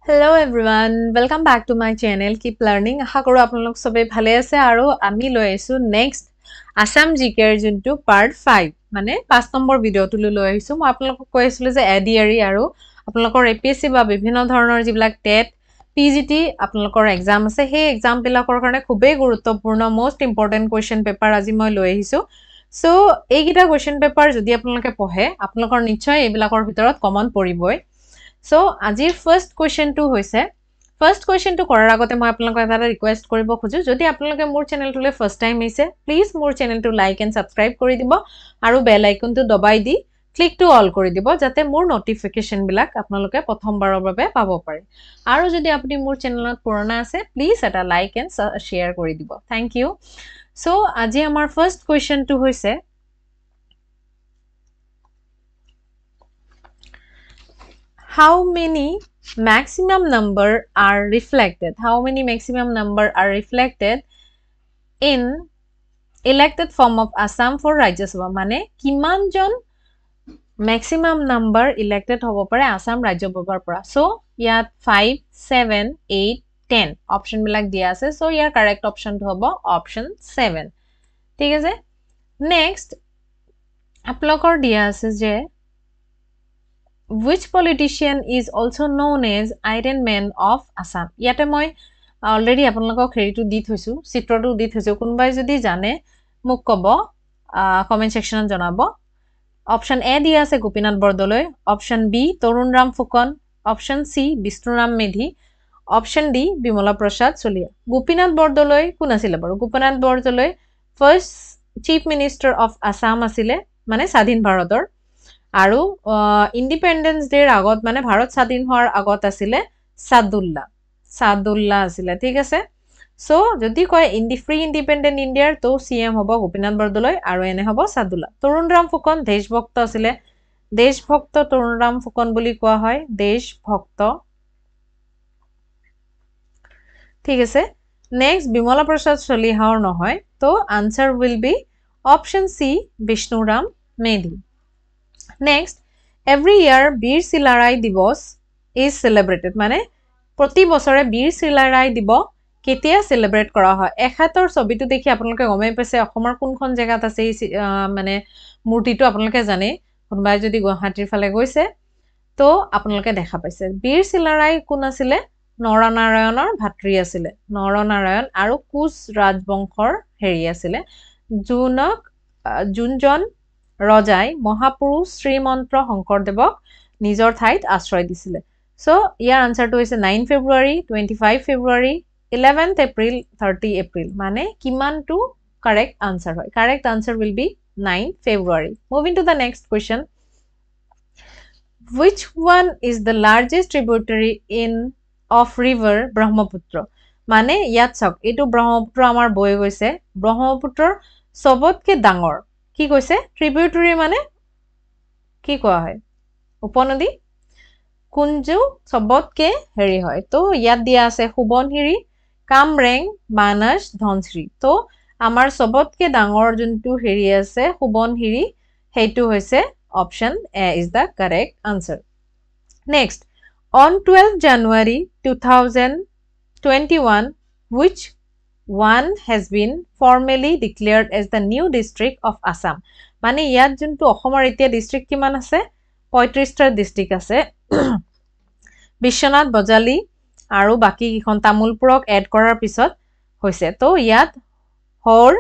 Hello everyone, welcome back to my channel. Keep learning. আশা কৰো আপোনালোক সবে ভালে আছে আৰু আমি লৈ আইছো নেক্সট আসাম জিকেৰ যোনটো পাৰ্ট 5 মানে 5 নম্বৰ ভিডিওটো লৈ আইছো মই আপোনালোকক কৈ আছিলো যে এডিআৰই আৰু আপোনালোকৰ এপিএসসি বা বিভিন্ন ধৰণৰ যিবিলাক টেট পিজিটি আপোনালোকৰ এক্সাম আছে সেই এক্সাম বিলাকৰ কাৰণে খুবেই গুৰুত্বপূৰ্ণ মোস্ট ইম্পৰ্টেন্ট কোৱেশ্চন পেপাৰ আজি মই লৈ আহিছো সো এইকিটা কোৱেশ্চন পেপাৰ যদি আপোনালোকে পঢ়ে আপোনালোকৰ নিশ্চয় এইবিলাকৰ ভিতৰত কমন পৰিবই So, আজিৰ first question to hoise. First question to korar agote moi apnalok eta request koribo khoju. Jodi apnaloke mor channel tule first time hoise, please mor channel to like and subscribe kori dibo aru bell icon to dabai di click to all kori dibo jate mor notification bilak apnaloke prothom barar babe pabo pare. Aru jodi apni mor channel ot purana ase, please eta like and share kori dibo. Thank you. So, aji amar first question to hoise. How many maximum number are reflected? How many maximum number are reflected in elected form of Assam for Rajya Sabha? Mane kiman jon maximum number elected hobo pare Assam Rajya Sabhar pora. So yat 5, 7, 8, 10 option bilak dia ase. So yar correct option to hobo option 7. Thik ase? Next aplokor dia ase je which politician is also known as Iron Man of Assam? Yate moi already apnalok credit to di thoisu, citra to di thoisu. Kunbai jodi jane muk kobo comment section janabo. Option A dia ase Gopinath Bordoloi, option B Torun Ram Fukon, option C Bishnuram Medhi, option D Bimola Prasad Solia. Gopinath Bordoloi kun asile baru? Gopinath Bordoloi first Chief Minister of Assam asile, mane Sadhin Bharotor. আৰু independence ডেৰ আগত মানে ভাৰত স্বাধীন হোৱাৰ আগত আছিল সাদুল্লা আছিল ঠিক আছে সো যদি কয় ফ্ৰী ইন্ডিপেন্ডেন্ট ইণ্ডিয়াৰ তো সিএম হ'ব গোপীনাথ বৰদলৈ আৰু এনে হ'ব সাদুল্লা তৰুণ ৰাম ফুকন দেশভক্ত আছিল দেশভক্ত তৰুণ ৰাম ফুকন বুলি কোৱা হয় দেশভক্ত ঠিক আছে নেক্সট বিমলা প্ৰসাদ চলিহাৰ নহয় তো answer will be option C Bishnuram Medhi Next, every year Bir Silarai Divos is celebrated. Mane proti bosore Bir Silarai Dibo ketia celebrate kora hoy. Ekhator sobitu dekhi apnaloke gomei paise Asomar kunkhon jagat ase mane murti to apnaloke jane kunbai jodi Guwahati phale goise to apnaloke dekha paise. Bir Silarai kun asile Naranarayanor bhatri asile. Naranarayan aru Kush Rajbongshor heri asile. Junjon Rajai Mahapurush Srimantra Shangkardevok nijor thait ashroy disile. So your answer to is 9 February, 25 February, 11th April, 30 April. Mane kiman to correct answer hoy. Correct answer will be 9 February. Moving to the next question. Which one is the largest tributary of river Brahmaputra? Mane yat chok etu Brahmaputra amar boi goise Brahmaputra sobotke dangor কি কৈছে tributary মানে কি কোৱা হয় উপনদী কুঞ্জু সবতকে হেৰি হয় তো ইয়াত দিয়া আছে সুবনহিৰি কামৰেং মানস ধনশ্ৰী তো আমাৰ সবতকে ডাঙৰ যোনটো হেৰি আছে সুবনহিৰি হেইটো হৈছে option A is the correct answer next on 12 January 2021 which one has been formally declared as the new district of Assam. Mane yat juntu Asomar etia district kiman ase 35 ta district ase Bishwanath Bojali aru baki kikhon Tamulpurok add korar pisot hoise to yat hor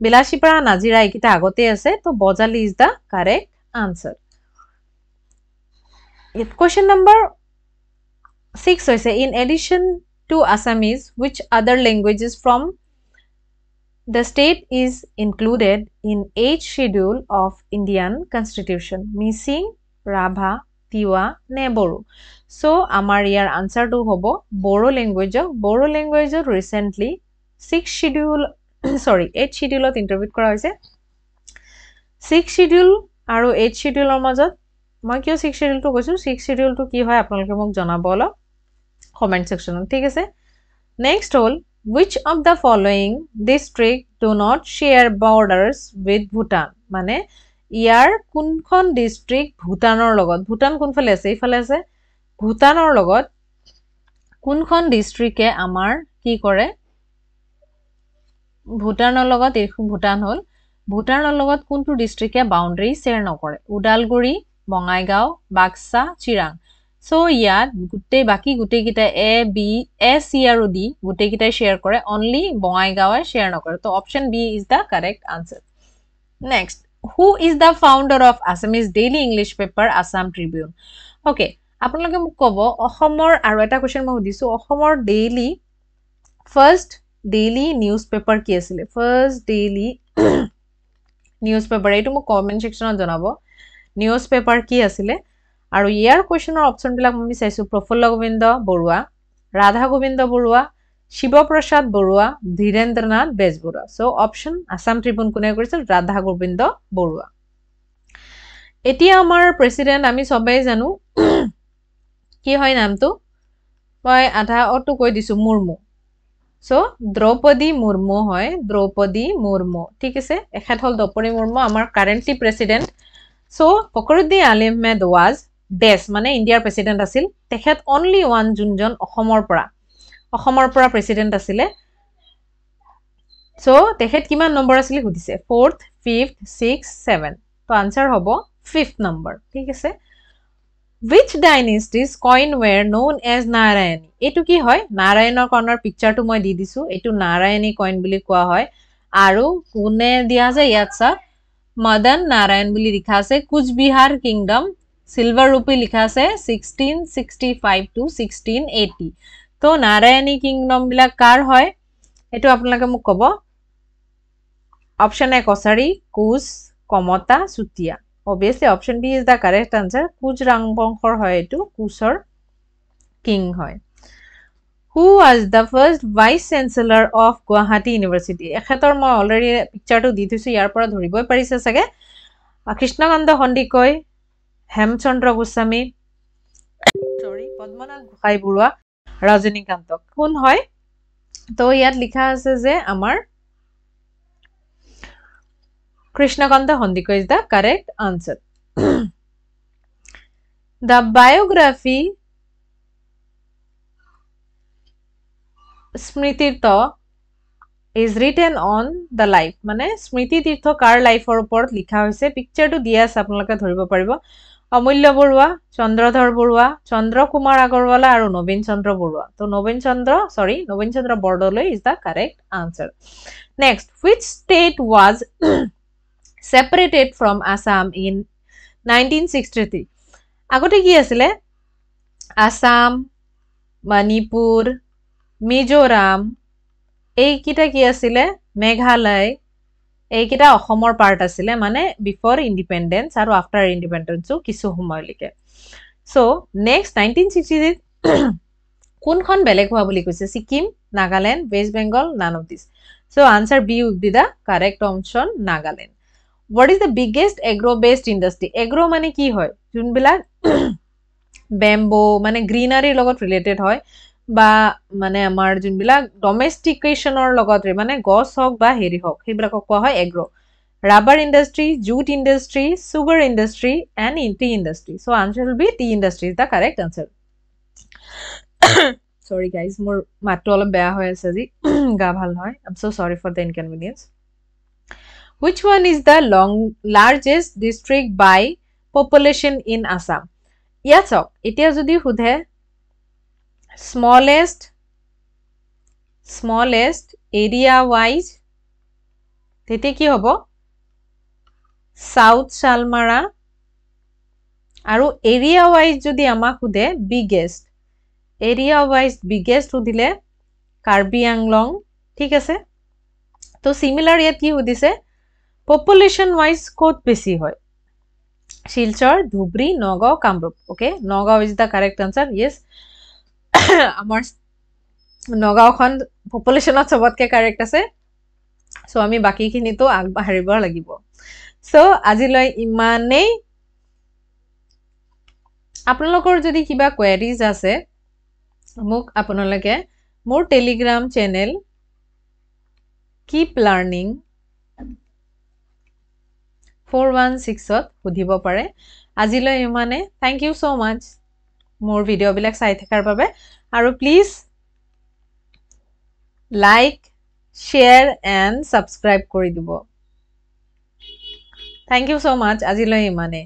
Bilashipara Nazira ekita agote ase to Bojali is the correct answer. Question number 6 hoise in addition to Assamese, which other languages from the state is included in 8th schedule of Indian Constitution? Missing, Rabha, Tiwa, ne Boru. So, amar yar answer to hobo Boru language. Boru language recently 6th schedule, sorry, 8th schedule of interview kora hoise. 6th schedule aru 8th schedule or majot. Moi kyo 6th schedule to koisu 6th schedule to ki hoy apnaloke mok janabo olo comment section ঠিক আছে next all which of the following district do not share borders with Bhutan মানে ইয়াৰ কোনখন district Bhutanor logot Bhutan কোনফালে আছে এইফালে আছে Bhutanor logot কোনখন ডিস্ট্ৰিক্টে আমাৰ কি কৰে ভুটানৰ লগত এইখন ভুটান হল ভুটানৰ লগত কোনটো ডিস্ট্ৰিক্টে বাউন্ডাৰী শেয়াৰ নকৰে উদালগুৰি বঙাইগাঁও বাক্সা চিৰাং সো ইয়াত গুটেই বাকি গুটেই কিটা এ বি এ সি আৰু ডি গুটেই কিটাই শেয়াৰ কৰে অনলি বঙাইগাঁৱে শেয়াৰ নকৰে তো option B is the correct answer next who is the founder of Assamese daily English paper Assam Tribune okay আপোনালোকে মোক ক'ব অসমৰ আৰু এটা কোৱেশ্চন মই সুধিছো অসমৰ ডেইলি ফাৰ্স্ট ডেইলি নিউজপেপাৰ কি আছিল ফাৰ্স্ট ডেইলি নিউজপেপাৰ এইটো মোক কমেন্ট সেকশনত জনাব নিউজপেপাৰ কি আছিল আৰু ইয়াৰ কোৱেশ্চনৰ অপচন বিলাক আমি চাইছো Prafulla Gobinda Barua Radha Gobinda Barua Shivaprasad Barua Dhirendranath Bezbaruah so option Assam Tribune কোনে কৰিছিল ৰাধা গোবিন্দ বৰুৱা এতিয়া আমাৰ প্ৰেসিডেন্ট আমি সবাই জানো কি হয় নামটো মই আধা অটো কৈ দিছো মুৰ্মু সো দ্ৰৌপদী মুৰ্মু হয় দ্ৰৌপদী মুৰ্মু ঠিক আছে এখেত হল দ্ৰৌপদী মুৰ্মু আমাৰ কাৰেন্টলি প্ৰেসিডেন্ট সো ফখৰুদ্দিন আলি আহমেদ ওয়াজ ডেছ মানে ইণ্ডিয়াৰ প্ৰেসিডেন্ট আছিল তেখেত অনলি ওয়ান জুনজন অসমৰ পৰা প্ৰেসিডেন্ট আছিলে সো তেখেত কিমান নম্বৰ আছিল সুধিছে 4th 5th 6th 7th তো আনসাৰ হ'ব 5th নম্বৰ ঠিক আছে Which dynasties coin were known as Narayani? এটো কি হয় নাৰায়ণৰ কৰ্ণৰ পিকচাৰটো মই দি দিছো এটো নাৰায়ণী কইন বুলি কোৱা হয় আৰু কোনে দিয়া আছে ইয়াত সা মদন নাৰায়ণ বুলি লিখা আছে কুচবিহাৰ কিংডম সিলভাৰ ৰূপী লিখা আছে 1665 to 1680 তো নাৰায়ণী কিংডম বিলাক কাৰ হয় এটো আপোনালোকে মোক ক'ব অপশন এ কছাৰী কুচ কমতা সুতিয়া Obviously, option B is the correct answer. Kuch Rangbongkhor hoy etu Kuchor king hoy. Who was the first vice chancellor of Guwahati University? Ekhetor moi already picture to di thisu yar pora dhoriboi parise sage. Krishnakanta Hondikoi, Hemchandra Goswami, sorry, Padmanath Gohai Burua, Rajinikantok. Kun hoy? To yat likha ase je amar Krishnakanta Hondikoi is the correct answer. The biography Smriti Tirtha is written on the life. Mane Smriti Tirtha kar life or upor likha hoise picture to dia ase apnaloke dhoribo paribo Amulya Borua, Chandradhar Borua, Chandra Kumar Agarwala aru Nobin Chandra Borua. So Nobin Chandra Bordoloi is the correct answer. Next, which state was separated from Assam in 1963 agote ki asile Assam Manipur Mizoram ei kita ki asile Meghalaya ei kita Ahomor part asile mane before independence aru after independence so kisu homoy like so next 1963 kunkhon beleg howa boli koise Sikkim Nagaland West Bengal none of this so answer B would be the correct option Nagaland What is the biggest agro-based industry? Agro mane ki hoy? Junbilak bamboo mane greenery logot related hoy ba mane amar junbilak domestication or logot mane gos hok ba heri hok hebilak koa hoy agro. Rubber industry, jute industry, sugar industry and tea industry. So answer will be tea industry is the correct answer. Sorry guys, more matto olop beya hoy ase ji ga bhal noy. I'm so sorry for the inconvenience. Which one is the largest district by population in Assam? Yes, so etia jodi hudhe smallest area wise tete ki hobo South Salmara aru area wise jodi amak hudhe biggest hudile Karbi Anglong thik ase to similar yet ki hudise Population wise kot besi hoy Silchar Dhubri Nagaon Kamrup okay Nagaon is the correct answer yes amar Nagaon khon population of sobotke correct ase so ami baki khini to agbaharibo lagibo so ajiloi imanei apnalokor jodi kiba queries ase muk apnaloke mor telegram channel keep learning 416 সুধিব পাৰে আজিলৈ ইমানে thank U so মাচ মোৰ video বিলাক চাই থাকাৰ বাবে আৰু please like share and subscribe কৰি দিব। থ্যাংক ইউ সো মাচ। আজিলৈ ইমানেই।